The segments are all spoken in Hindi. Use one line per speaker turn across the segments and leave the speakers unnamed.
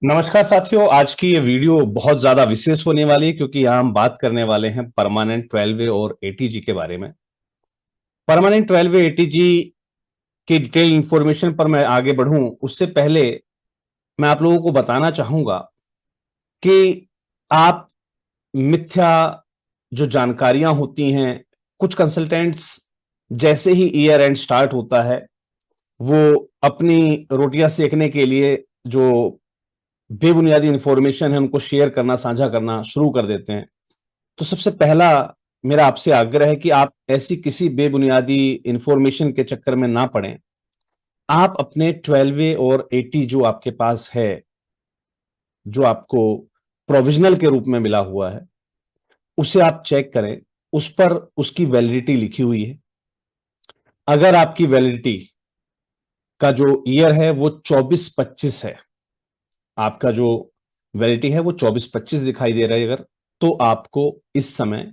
नमस्कार साथियों। आज की ये वीडियो बहुत ज्यादा विशेष होने वाली है क्योंकि यहाँ हम बात करने वाले हैं परमानेंट 12 और एटीजी के बारे में। परमानेंट 12 एटीजी की डिटेल इंफॉर्मेशन पर मैं आगे बढ़ूं उससे पहले मैं आप लोगों को बताना चाहूंगा कि आप मिथ्या जो जानकारियां होती हैं, कुछ कंसल्टेंट्स जैसे ही ईयर एंड स्टार्ट होता है वो अपनी रोटियां सेकने के लिए जो बेबुनियादी इंफॉर्मेशन है उनको शेयर करना, साझा करना शुरू कर देते हैं। तो सबसे पहला मेरा आपसे आग्रह है कि आप ऐसी किसी बेबुनियादी इंफॉर्मेशन के चक्कर में ना पड़ें। आप अपने 12 और 80 जो आपके पास है, जो आपको प्रोविजनल के रूप में मिला हुआ है, उसे आप चेक करें। उस पर उसकी वैलिडिटी लिखी हुई है। अगर आपकी वैलिडिटी का जो ईयर है वो 24-25 है, आपका जो वैलिडिटी है वो 24-25 दिखाई दे रहा है अगर, तो आपको इस समय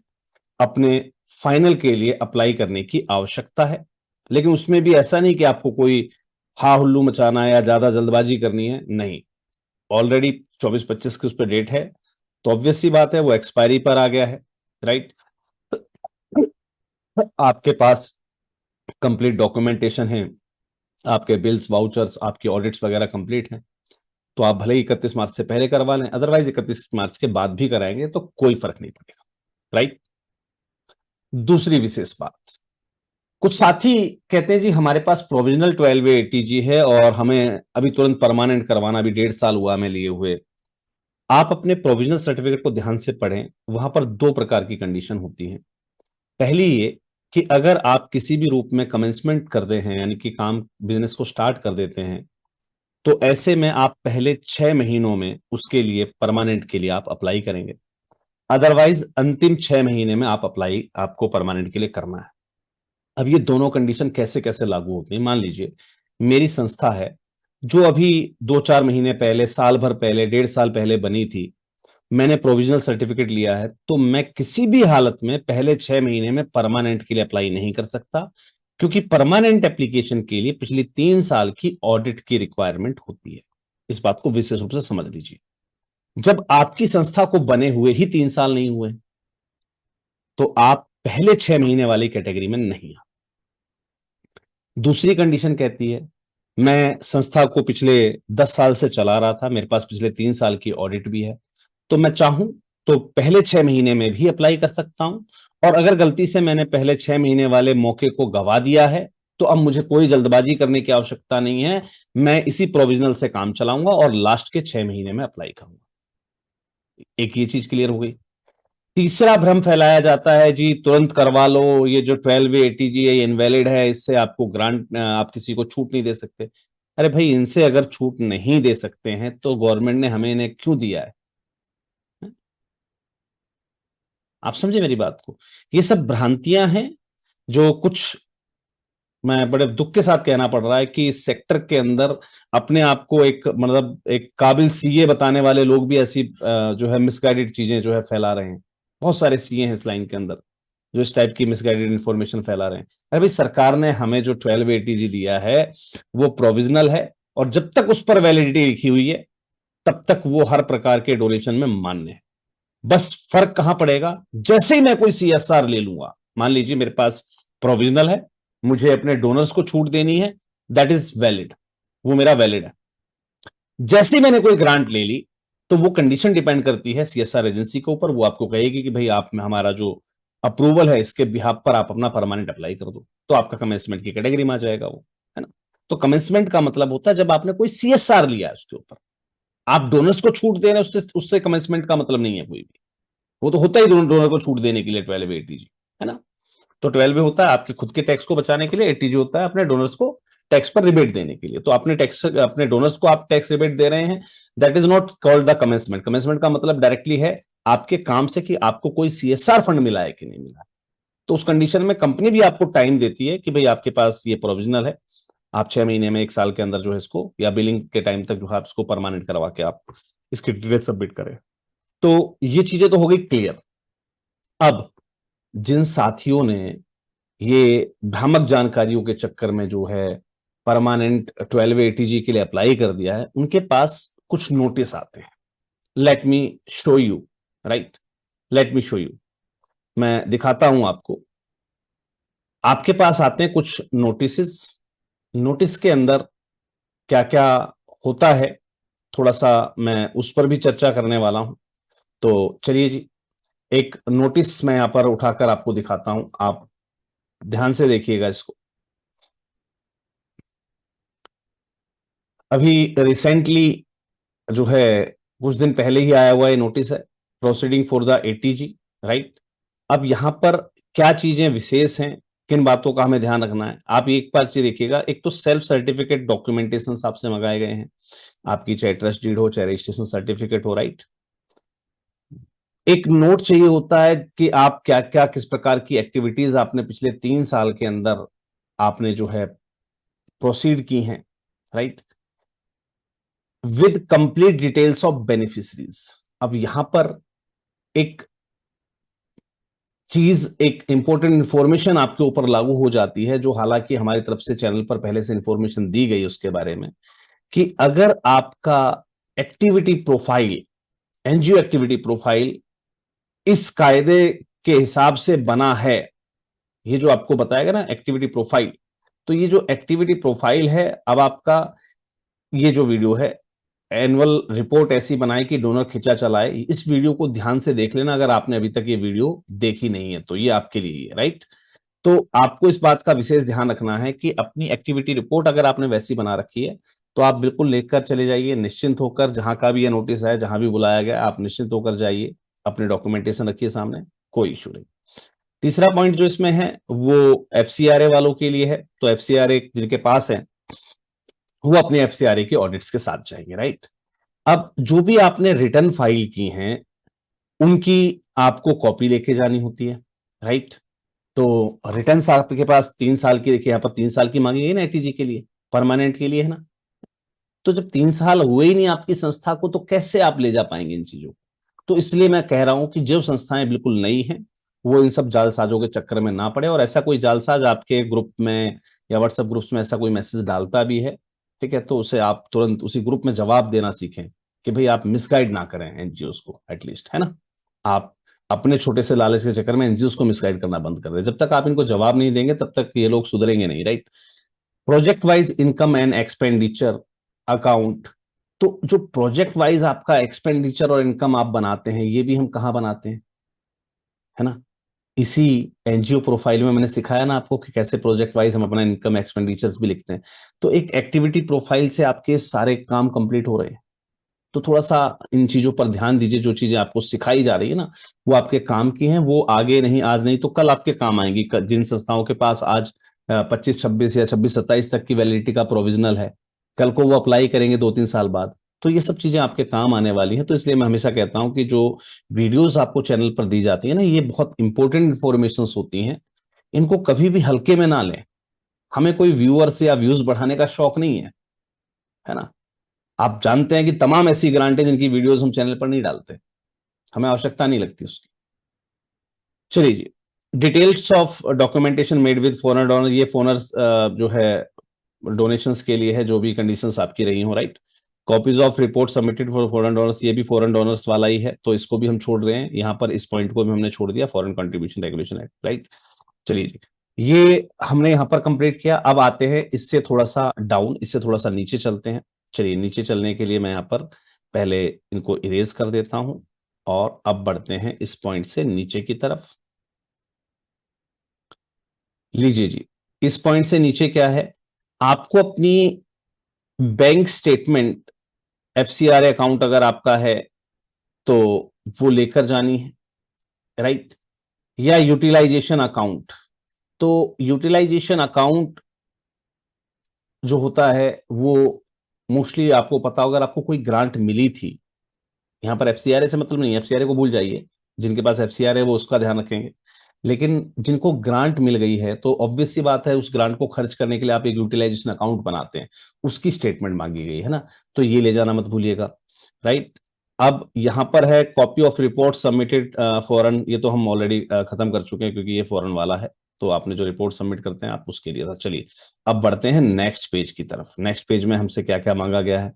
अपने फाइनल के लिए अप्लाई करने की आवश्यकता है। लेकिन उसमें भी ऐसा नहीं कि आपको कोई हा हुल्लू मचाना है या ज्यादा जल्दबाजी करनी है, नहीं। ऑलरेडी 24-25 की उस पर डेट है, तो ऑब्वियस सी बात है वो एक्सपायरी पर आ गया है, राइट। आपके पास कंप्लीट डॉक्यूमेंटेशन है, आपके बिल्स, वाउचर्स, आपकी ऑडिट्स वगैरह कंप्लीट हैं। तो आप भले ही 31 मार्च से पहले करवा लें, अदरवाइज 31 मार्च के बाद भी कराएंगे तो कोई फर्क नहीं पड़ेगा, राइट। दूसरी विशेष बात, कुछ साथी कहते हैं जी हमारे पास प्रोविजनल 12 एटीजी है और हमें अभी तुरंत परमानेंट करवाना, अभी 1.5 साल हुआ हमें लिए हुए। आप अपने प्रोविजनल सर्टिफिकेट को ध्यान से पढ़ें। वहां पर दो प्रकार की कंडीशन होती है। पहली ये कि अगर आप किसी भी रूप में कमेंसमेंट करते हैं, यानी कि काम बिजनेस को स्टार्ट कर देते हैं, तो ऐसे में आप पहले 6 महीनों में उसके लिए परमानेंट के लिए आप अप्लाई करेंगे। अदरवाइज अंतिम 6 महीने में आप अप्लाई आपको परमानेंट के लिए करना है। अब ये दोनों कंडीशन कैसे कैसे लागू होती है, मान लीजिए मेरी संस्था है जो अभी 2-4 महीने पहले, साल भर पहले, 1.5 साल पहले बनी थी। मैंने प्रोविजनल सर्टिफिकेट लिया है, तो मैं किसी भी हालत में पहले 6 महीने में परमानेंट के लिए अप्लाई नहीं कर सकता, क्योंकि परमानेंट एप्लीकेशन के लिए पिछली 3 साल की ऑडिट की रिक्वायरमेंट होती है। इस बात को विशेष रूप से समझ लीजिए। जब आपकी संस्था को बने हुए ही 3 साल नहीं हुए, तो आप पहले 6 महीने वाली कैटेगरी में नहीं। दूसरी कंडीशन कहती है, मैं संस्था को पिछले 10 साल से चला रहा था, मेरे पास पिछले 3 साल की ऑडिट भी है, तो मैं चाहूं तो पहले 6 महीने में भी अप्लाई कर सकता हूं। और अगर गलती से मैंने पहले 6 महीने वाले मौके को गवा दिया है, तो अब मुझे कोई जल्दबाजी करने की आवश्यकता नहीं है। मैं इसी प्रोविजनल से काम चलाऊंगा और लास्ट के 6 महीने में अप्लाई करूंगा। एक ये चीज क्लियर हो गई। तीसरा भ्रम फैलाया जाता है जी तुरंत करवा लो, ये जो 12 एटीजी है ये इनवैलिड है, इससे आपको ग्रांट, आप किसी को छूट नहीं दे सकते। अरे भाई, इनसे अगर छूट नहीं दे सकते हैं तो गवर्नमेंट ने हमें इन्हें क्यों दिया है? आप समझे मेरी बात को? ये सब भ्रांतियां हैं जो कुछ, मैं बड़े दुख के साथ कहना पड़ रहा है कि इस सेक्टर के अंदर अपने आप को एक, मतलब एक काबिल सीए बताने वाले लोग भी ऐसी जो है मिसगाइडेड चीजें जो है फैला रहे हैं। बहुत सारे सीए हैं इस लाइन के अंदर जो इस टाइप की मिसगाइडेड इंफॉर्मेशन फैला रहे हैं। अरे भाई, सरकार ने हमें जो 12 एटीजी दिया है वो प्रोविजनल है, और जब तक उस पर वैलिडिटी लिखी हुई है तब तक वो हर प्रकार के डोनेशन में मान्य है। बस फर्क कहां पड़ेगा, जैसे ही मैं कोई सीएसआर ले लूंगा, मान लीजिए मेरे पास प्रोविजनल है, मुझे अपने डोनर्स को छूट देनी है, दैट इज वैलिड, वो मेरा वैलिड है। जैसे ही मैंने कोई ग्रांट ले ली, तो वो कंडीशन डिपेंड करती है सीएसआर एजेंसी के ऊपर। वो आपको कहेगी कि भाई आप में हमारा जो अप्रूवल है इसके बिहाफ पर आप अपना परमानेंट अप्लाई कर दो, तो आपका कमेंसमेंट की कैटेगरी में आ जाएगा वो, है ना। तो कमेंसमेंट का मतलब होता है जब आपने कोई सीएसआर लिया है उसके ऊपर। आप डोनर्स को छूट दे रहे हैं, उससे उससे कमेंसमेंट का मतलब नहीं है कोई भी। वो तो होता ही डोनर को छूट देने के लिए 12 एटीजी, है ना। तो 12 होता है आपके खुद के टैक्स को बचाने के लिए, एटीजी होता है अपने डोनर्स को टैक्स पर रिबेट देने के लिए। तो अपने टैक्स, अपने डोनर्स को आप टैक्स रिबेट दे रहे हैं, that is not called the commencement. Commencement का मतलब डायरेक्टली है आपके काम से कि आपको कोई सीएसआर फंड मिला है कि नहीं मिला। तो उस कंडीशन में कंपनी भी आपको टाइम देती है कि भाई आपके पास ये प्रोविजनल है, आप 6 महीने में, 1 साल के अंदर जो है इसको, या बिलिंग के टाइम तक जो है आप इसको परमानेंट करवा के आप इसकी डिटेल सबमिट करें। तो ये चीजें तो हो गई क्लियर। अब जिन साथियों ने ये भ्रामक जानकारियों के चक्कर में जो है परमानेंट 12 एटीजी के लिए अप्लाई कर दिया है, उनके पास कुछ नोटिस आते हैं। Let me show you, right, let me show you. मैं दिखाता हूं आपको। आपके पास आते हैं कुछ नोटिसेस। नोटिस के अंदर क्या क्या होता है, थोड़ा सा मैं उस पर भी चर्चा करने वाला हूं। तो चलिए जी, एक नोटिस मैं यहां पर उठाकर आपको दिखाता हूं, आप ध्यान से देखिएगा इसको। अभी रिसेंटली जो है, कुछ दिन पहले ही आया हुआ ये नोटिस है, proceeding for the ATG, right. अब यहां पर क्या चीजें विशेष हैं, किन बातों का हमें ध्यान रखना है, आप एक बार चीज देखिएगा। एक तो सेल्फ सर्टिफिकेट डॉक्यूमेंटेशन आपसे मंगाए गए हैं, आपकी चाहे ट्रस्ट डीड हो चाहे रजिस्ट्रेशन सर्टिफिकेट हो, राइट। एक नोट चाहिए होता है कि आप क्या क्या किस प्रकार की एक्टिविटीज आपने पिछले 3 साल के अंदर आपने जो है प्रोसीड की हैं, right, with complete details of beneficiaries. अब यहां पर एक चीज, एक इंपॉर्टेंट इंफॉर्मेशन आपके ऊपर लागू हो जाती है, जो हालांकि हमारी तरफ से चैनल पर पहले से इंफॉर्मेशन दी गई उसके बारे में, कि अगर आपका activity profile, NGO activity profile इस कायदे के हिसाब से बना है, ये जो आपको बताएगा ना एक्टिविटी प्रोफाइल, तो ये जो एक्टिविटी प्रोफाइल है, अब आपका ये जो वीडियो है, एनुअल रिपोर्ट ऐसी बनाए कि डोनर खिंचा चलाए, इस वीडियो को ध्यान से देख लेना अगर आपने अभी तक ये वीडियो देखी नहीं है, तो ये आपके लिए है, राइट। तो आपको इस बात का विशेष ध्यान रखना है कि अपनी एक्टिविटी रिपोर्ट अगर आपने वैसी बना रखी है, तो आप बिल्कुल लेकर चले जाइए निश्चिंत होकर, जहां का भी ये नोटिस है, जहां भी बुलाया गया, आप निश्चिंत होकर जाइए, अपने डॉक्यूमेंटेशन रखिए सामने, कोई इशू नहीं। तीसरा पॉइंट जो इसमें है वो एफसीआरए वालों के लिए है। तो एफसीआरए जिनके पास है वो अपने एफसीआरए के ऑडिट्स के साथ जाएंगे, राइट। अब जो भी आपने रिटर्न फाइल की हैं उनकी आपको कॉपी लेके जानी होती है, राइट। तो रिटर्न आपके पास 3 साल की, देखिए यहाँ पर 3 साल की मांगी गई ना एटीजी के लिए, परमानेंट के लिए है ना। तो जब 3 साल हुए ही नहीं आपकी संस्था को, तो कैसे आप ले जा पाएंगे इन चीजों को। तो इसलिए मैं कह रहा हूं कि जो संस्थाएं बिल्कुल नई हैं वो इन सब जालसाजों के चक्कर में ना पड़े, और ऐसा कोई जालसाज आपके ग्रुप में या व्हाट्सएप ग्रुप्स में ऐसा कोई मैसेज डालता भी है, ठीक है, तो उसे आप तुरंत उसी ग्रुप में जवाब देना सीखें कि भाई आप मिसगाइड ना करें एनजीओ को, एटलीस्ट, है ना। आप अपने छोटे से लालच के चक्कर में एनजीओ को मिसगाइड करना बंद कर दें। जब तक आप इनको जवाब नहीं देंगे तब तक ये लोग सुधरेंगे नहीं, right. Project wise income and expenditure account. तो जो प्रोजेक्ट वाइज आपका एक्सपेंडिचर और इनकम आप बनाते हैं, ये भी हम कहाँ बनाते हैं, है ना, इसी एनजीओ प्रोफाइल में। मैंने सिखाया ना आपको कि कैसे प्रोजेक्ट वाइज हम अपना इनकम एक्सपेंडिचर्स भी लिखते हैं। तो एक एक्टिविटी प्रोफाइल से आपके सारे काम कंप्लीट हो रहे हैं। तो थोड़ा सा इन चीजों पर ध्यान दीजिए, जो चीजें आपको सिखाई जा रही है ना वो आपके काम की हैं, वो आगे नहीं, आज नहीं तो कल आपके काम आएंगी। जिन संस्थाओं के पास आज 25-26 या 26-27 तक की वैलिडिटी का प्रोविजनल है, कल को वो अप्लाई करेंगे 2-3 साल बाद, तो ये सब चीजें आपके काम आने वाली हैं। तो इसलिए मैं हमेशा कहता हूं कि जो वीडियोस आपको चैनल पर दी जाती है ना, ये बहुत इंपॉर्टेंट इंफॉर्मेशन होती हैं, इनको कभी भी हल्के में ना लें। हमें कोई व्यूअर्स या व्यूज बढ़ाने का शौक नहीं है ना। आप जानते हैं कि तमाम ऐसी ग्रांट है जिनकी वीडियोस हम चैनल पर नहीं डालते, हमें आवश्यकता नहीं लगती उसकी। चलिए जी, details of documentation made with foreign donor, ये फॉरेनर्स जो है डोनेशंस के लिए है, जो भी कंडीशंस आपकी रही हो, right. Copies of report submitted for foreign donors, ये भी फॉरेन डोनर्स वाला ही है, तो इसको भी हम छोड़ रहे हैं यहाँ पर, इस पॉइंट को भी हमने छोड़ दिया, foreign contribution regulation act, right. चलिए जी, ये हमने यहाँ पर कंप्लीट किया। अब आते हैं इससे थोड़ा सा डाउन, इससे थोड़ा सा नीचे चलते हैं। चलिए, नीचे चलने के लिए मैं यहाँ पर पहले इनको इरेज कर देता हूं, और अब बढ़ते हैं इस पॉइंट से नीचे की तरफ। लीजिए जी, इस पॉइंट से नीचे क्या है, आपको अपनी बैंक स्टेटमेंट, एफसीआर अकाउंट अगर आपका है तो वो लेकर जानी है, राइट, या यूटिलाइजेशन अकाउंट। तो यूटिलाइजेशन अकाउंट जो होता है वो मोस्टली आपको पता होगा, अगर आपको कोई ग्रांट मिली थी, यहां पर एफसीआरए से मतलब नहीं, एफसीआरए को भूल जाइए, जिनके पास एफसीआर है वो उसका ध्यान रखेंगे। लेकिन जिनको ग्रांट मिल गई है, तो ऑब्वियस सी बात है उस ग्रांट को खर्च करने के लिए आप एक यूटिलाइजेशन अकाउंट बनाते हैं, उसकी स्टेटमेंट मांगी गई है ना, तो ये ले जाना मत भूलिएगा, राइट। अब यहां पर है copy of report submitted foreign, ये तो हम ऑलरेडी खत्म कर चुके हैं क्योंकि ये फॉरेन वाला है, तो आपने जो रिपोर्ट सबमिट करते हैं आप उसके लिए था। चलिए, अब बढ़ते हैं नेक्स्ट पेज की तरफ। नेक्स्ट पेज में हमसे क्या क्या मांगा गया है।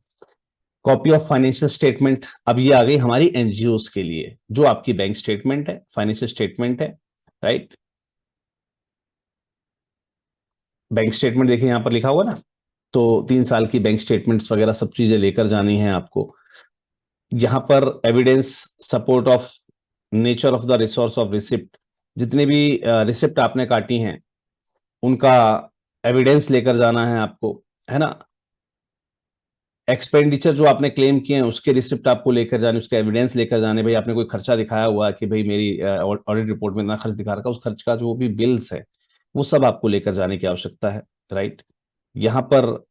कॉपी ऑफ फाइनेंशियल स्टेटमेंट, अब ये आ गई हमारी एनजीओस के लिए, जो आपकी बैंक स्टेटमेंट है, फाइनेंशियल स्टेटमेंट है, राइट। बैंक स्टेटमेंट देखिए यहां पर लिखा हुआ ना, तो 3 साल की बैंक स्टेटमेंट्स वगैरह सब चीजें लेकर जानी है आपको। यहां पर evidence support of nature of the resource of receipt, जितने भी रिसिप्ट आपने काटी हैं उनका एविडेंस लेकर जाना है आपको, है ना। एक्सपेंडिचर जो आपने क्लेम किए हैं उसके रिसिप्ट आपको लेकर जाने, उसके एविडेंस लेकर जाने, भाई आपने कोई खर्चा दिखाया हुआ कि भाई मेरी ऑडिट रिपोर्ट में इतना खर्च दिखा रखा, उस खर्च का जो भी बिल्स है वो सब आपको लेकर जाने की आवश्यकता है, राइट। यहाँ पर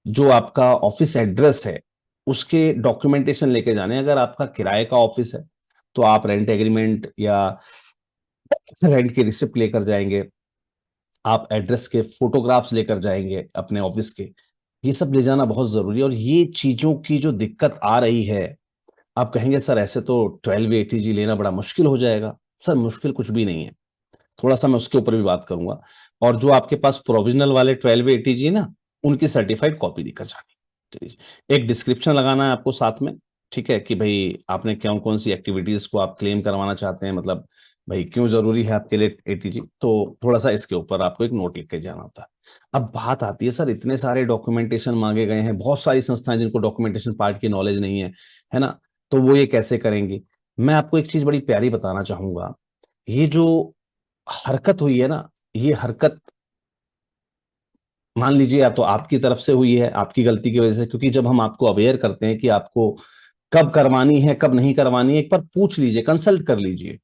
जो आपका ऑफिस एड्रेस है उसके डॉक्यूमेंटेशन लेके जाने, अगर आपका किराए का ऑफिस है तो आप रेंट एग्रीमेंट या रेंट की रिसिप्ट लेकर जाएंगे, आप एड्रेस के फोटोग्राफ्स लेकर जाएंगे अपने ऑफिस के, ये सब ले जाना बहुत जरूरी है। और ये चीजों की जो दिक्कत आ रही है, आप कहेंगे सर ऐसे तो 12 ATG लेना बड़ा मुश्किल हो जाएगा। सर मुश्किल कुछ भी नहीं है, थोड़ा सा मैं उसके ऊपर भी बात करूंगा। और जो आपके पास प्रोविजनल वाले 12 ATG ना, उनकी सर्टिफाइड कॉपी लेकर जानी है, ठीक है? एक डिस्क्रिप्शन लगाना है आपको साथ में, ठीक है, कि भाई आपने कौन कौन सी एक्टिविटीज को आप क्लेम करवाना चाहते हैं, मतलब भाई क्यों जरूरी है आपके लिए एटीजी, तो थोड़ा सा इसके ऊपर आपको एक नोट लिख के जाना होता है। अब बात आती है सर इतने सारे डॉक्यूमेंटेशन मांगे गए हैं, बहुत सारी संस्थाएं जिनको डॉक्यूमेंटेशन पार्ट की नॉलेज नहीं है ना, तो वो ये कैसे करेंगी। मैं आपको एक चीज बड़ी प्यारी बताना चाहूंगा, ये जो हरकत हुई है ना, ये हरकत मान लीजिए या तो आपकी तरफ से हुई है, आपकी गलती की वजह से, क्योंकि जब हम आपको अवेयर करते हैं कि आपको कब करवानी है कब नहीं करवानी है, एक बार पूछ लीजिए, कंसल्ट कर लीजिए,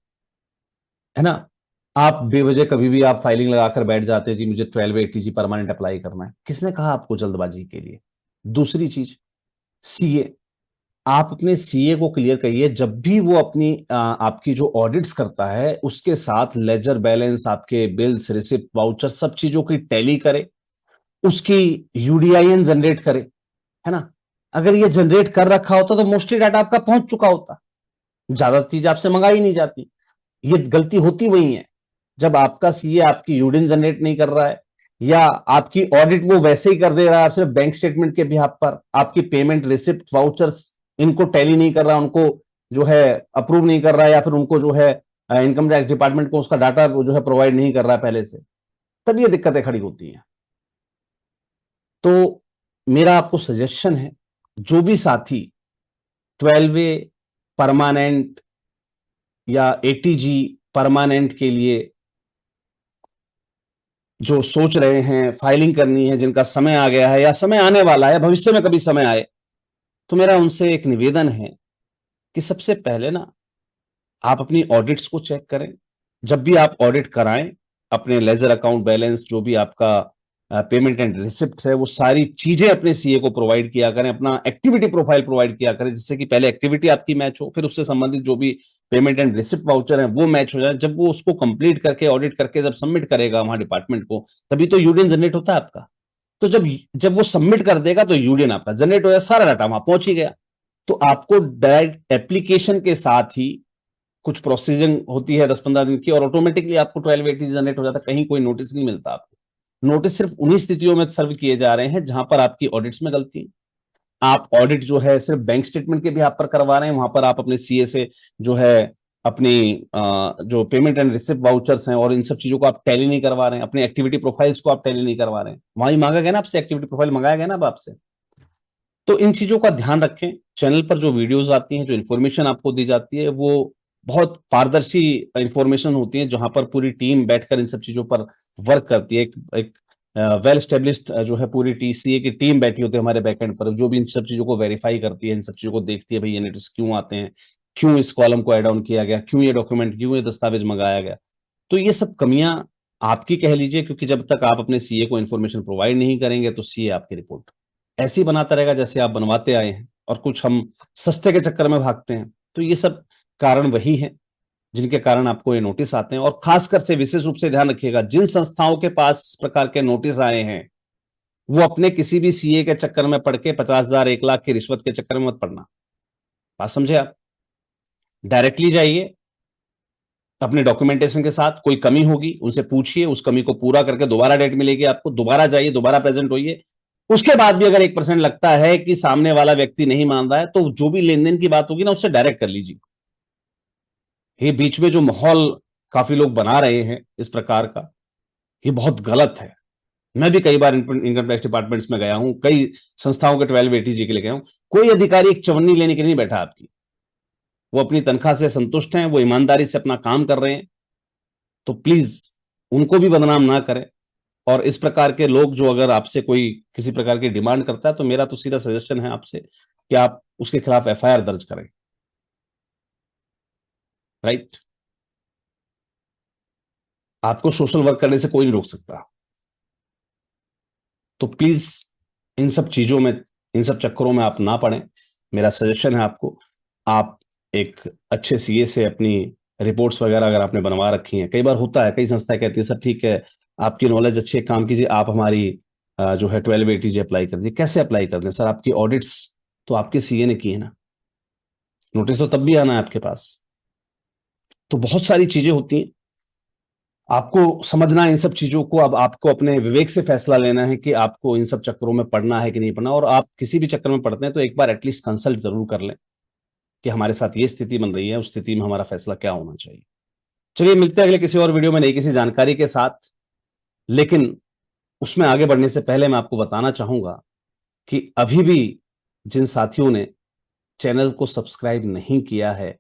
है ना। आप बेवजह कभी भी आप फाइलिंग लगाकर बैठ जाते हैं, जी मुझे 12 ATG परमानेंट अप्लाई करना है, किसने कहा आपको जल्दबाजी के लिए। दूसरी चीज, सीए, आप अपने सीए को क्लियर करिए, जब भी वो अपनी आपकी जो ऑडिट्स करता है उसके साथ लेजर बैलेंस, आपके बिल्स, रिसिप्ट, वाउचर, सब चीजों की टैली करे, उसकी यूडीआईएन जनरेट करे, है ना। अगर ये जनरेट कर रखा होता तो मोस्टली डाटा आपका पहुंच चुका होता, ज्यादा चीज आपसे मंगाई नहीं जाती। ये गलती होती वही है जब आपका सीए आपकी यूडिन जनरेट नहीं कर रहा है, या आपकी ऑडिट वो वैसे ही कर दे रहा है सिर्फ बैंक स्टेटमेंट के बिहाफ पर, आपकी पेमेंट, रिसिप्ट, वाउचर्स इनको टैली नहीं कर रहा, उनको जो है अप्रूव नहीं कर रहा है, या फिर उनको जो है इनकम टैक्स डिपार्टमेंट को उसका डाटा जो है प्रोवाइड नहीं कर रहा है पहले से, तब ये दिक्कतें खड़ी होती हैं। तो मेरा आपको सजेशन है, जो भी साथी 12 परमानेंट या एटीजी परमानेंट के लिए जो सोच रहे हैं, फाइलिंग करनी है, जिनका समय आ गया है या समय आने वाला है, भविष्य में कभी समय आए, तो मेरा उनसे एक निवेदन है कि सबसे पहले ना आप अपनी ऑडिट्स को चेक करें। जब भी आप ऑडिट कराएं, अपने लेजर अकाउंट बैलेंस, जो भी आपका पेमेंट एंड रिसिप्ट है, वो सारी चीजें अपने सीए को प्रोवाइड किया करें, अपना एक्टिविटी प्रोफाइल प्रोवाइड किया करें, जिससे कि पहले एक्टिविटी आपकी मैच हो, फिर उससे संबंधित जो भी पेमेंट एंड रिसिप्ट वाउचर है वो मैच हो जाए। जब वो उसको कंप्लीट करके ऑडिट करके जब सबमिट करेगा वहां डिपार्टमेंट को, तभी तो यूडीएन जनरेट होता है आपका। तो जब जब वो सबमिट कर देगा तो यूडीएन आपका जनरेट हो जाए, सारा डाटा वहां पहुंच ही गया। तो आपको डायरेक्ट एप्लीकेशन के साथ ही कुछ प्रोसीजर होती है 10-15 दिन की, और ऑटोमेटिकली आपको 12 ATG जनरेट हो जाता है, कहीं कोई नोटिस नहीं मिलता आपको। नोटिस सिर्फ उन्हीं स्थितियों में सर्व किए जा रहे हैं जहां पर आपकी ऑडिट्स में गलती, आप ऑडिट जो है सिर्फ बैंक स्टेटमेंट के भी आप पर करवा रहे हैं, वहां पर आप अपने सीए से जो है अपनी जो पेमेंट एंड रिसिप्ट वाउचर्स हैं और इन सब चीजों को आप टैली नहीं करवा रहे हैं, अपनी एक्टिविटी प्रोफाइल्स को आप टैली नहीं करवा रहे हैं, वहां ही मांगा गया ना आपसे, एक्टिविटी प्रोफाइल मंगाया गया ना अब आपसे। तो इन चीजों का ध्यान रखें। चैनल पर जो वीडियोस आती हैं, जो इन्फॉर्मेशन आपको दी जाती है, वो बहुत पारदर्शी इंफॉर्मेशन होती है, जहां पर पूरी टीम बैठकर इन सब चीजों पर वर्क करती है। एक वेल स्टेब्लिश्ड जो है पूरी टीसीए की टीम बैठी होती है हमारे बैकएंड पर, जो भी इन सब चीजों को वेरीफाई करती है, इन सब चीजों को देखती है, भाई ये नोटिस क्यों आते हैं, क्यों इस कॉलम को ऐड ऑन किया गया, क्यों ये डॉक्यूमेंट, क्यों ये दस्तावेज मंगाया गया। तो ये सब कमियां आपकी कह लीजिए, क्योंकि जब तक आप अपने सीए को इन्फॉर्मेशन प्रोवाइड नहीं करेंगे तो सीए आपकी रिपोर्ट ऐसी ही बनाता रहेगा जैसे आप बनवाते आए हैं, और कुछ हम सस्ते के चक्कर में भागते हैं। तो ये सब कारण वही है जिनके कारण आपको ये नोटिस आते हैं। और खासकर से विशेष रूप से ध्यान रखिएगा, जिन संस्थाओं के पास इस प्रकार के नोटिस आए हैं, वो अपने किसी भी सीए के चक्कर में पड़ के 50,000 1 लाख की रिश्वत के चक्कर में मत पड़ना। बात समझे आप? डायरेक्टली जाइए अपने डॉक्यूमेंटेशन के साथ, कोई कमी होगी उनसे पूछिए, उस कमी को पूरा करके दोबारा डेट मिलेगी आपको, दोबारा जाइए, दोबारा प्रेजेंट होइए, उसके बाद भी अगर 1% लगता है कि सामने वाला व्यक्ति नहीं मान रहा है, तो जो भी लेन देन की बात होगी ना, उससे डायरेक्ट कर लीजिए। ये बीच में जो माहौल काफी लोग बना रहे हैं इस प्रकार का, ये बहुत गलत है। मैं भी कई बार इनकम टैक्स डिपार्टमेंट्स में गया हूं, कई संस्थाओं के 1280 जी के लिए गया हूं। कोई अधिकारी एक चवन्नी लेने के लिए नहीं बैठा आपकी। वो अपनी तनख्वाह से संतुष्ट हैं, वो ईमानदारी से अपना काम कर रहे हैं। तो प्लीज उनको भी बदनाम ना करें। और इस प्रकार के लोग जो अगर आपसे कोई किसी प्रकार की डिमांड करता है, तो मेरा तो सीधा सजेशन है आपसे कि आप उसके खिलाफ एफआईआर दर्ज करें। राइट। आपको सोशल वर्क करने से कोई नहीं रोक सकता। तो प्लीज इन सब चीजों में, इन सब चक्करों में आप ना पड़ें। मेरा सजेशन है आपको, आप एक अच्छे सीए से अपनी रिपोर्ट्स वगैरह अगर आपने बनवा रखी हैं, कई बार होता है, कई संस्थाएं कहती है सर ठीक है आपकी नॉलेज अच्छी है, काम कीजिए, आप हमारी जो है 1280 जी अप्लाई कर दीजिए। कैसे अप्लाई कर दें सर? आपकी ऑडिट्स तो आपके सीए ने की है ना, नोटिस तो तब भी आना है आपके पास। तो बहुत सारी चीजें होती हैं, आपको समझना है इन सब चीजों को। अब आपको अपने विवेक से फैसला लेना है कि आपको इन सब चक्करों में पड़ना है कि नहीं पड़ना। और आप किसी भी चक्कर में पड़ते हैं तो एक बार एटलीस्ट कंसल्ट जरूर कर लें कि हमारे साथ ये स्थिति बन रही है, उस स्थिति में हमारा फैसला क्या होना चाहिए। चलिए मिलते हैं अगले किसी और वीडियो में नई किसी जानकारी के साथ। लेकिन उसमें आगे बढ़ने से पहले मैं आपको बताना चाहूंगा कि अभी भी जिन साथियों ने चैनल को सब्सक्राइब नहीं किया है,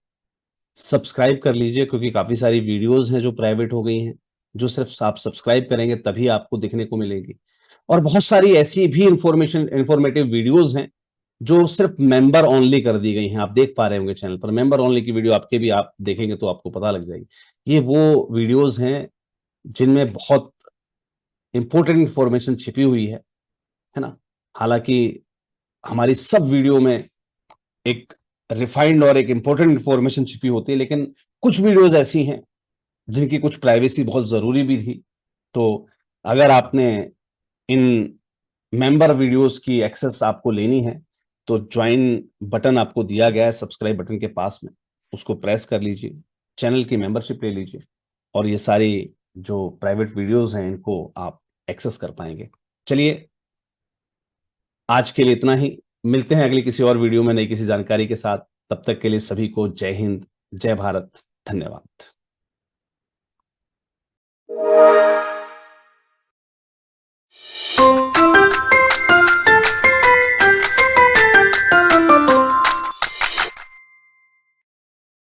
सब्सक्राइब कर लीजिए, क्योंकि काफी सारी वीडियोस हैं जो प्राइवेट हो गई हैं, जो सिर्फ आप सब्सक्राइब करेंगे तभी आपको दिखने को मिलेगी। और बहुत सारी ऐसी भी इंफॉर्मेटिव वीडियोस हैं जो सिर्फ मेंबर ओनली कर दी गई हैं। आप देख पा रहे होंगे चैनल पर मेंबर ओनली की वीडियो, आपके भी आप देखेंगे तो आपको पता लग जाएगी। ये वो वीडियोस हैं जिनमें बहुत इंपॉर्टेंट इंफॉर्मेशन छिपी हुई है ना। हालांकि हमारी सब वीडियो में एक रिफाइंड और एक इंपॉर्टेंट इंफॉर्मेशन छिपी होती है, लेकिन कुछ वीडियोस ऐसी हैं जिनकी कुछ प्राइवेसी बहुत जरूरी भी थी। तो अगर आपने इन मेंबर वीडियोस की एक्सेस आपको लेनी है, तो ज्वाइन बटन आपको दिया गया है सब्सक्राइब बटन के पास में, उसको प्रेस कर लीजिए, चैनल की मेंबरशिप ले लीजिए, और ये सारी जो प्राइवेट वीडियोस हैं इनको आप एक्सेस कर पाएंगे। चलिए आज के लिए इतना ही, मिलते हैं अगली किसी और वीडियो में नई किसी जानकारी के साथ। तब तक के लिए सभी को जय हिंद, जय भारत, धन्यवाद।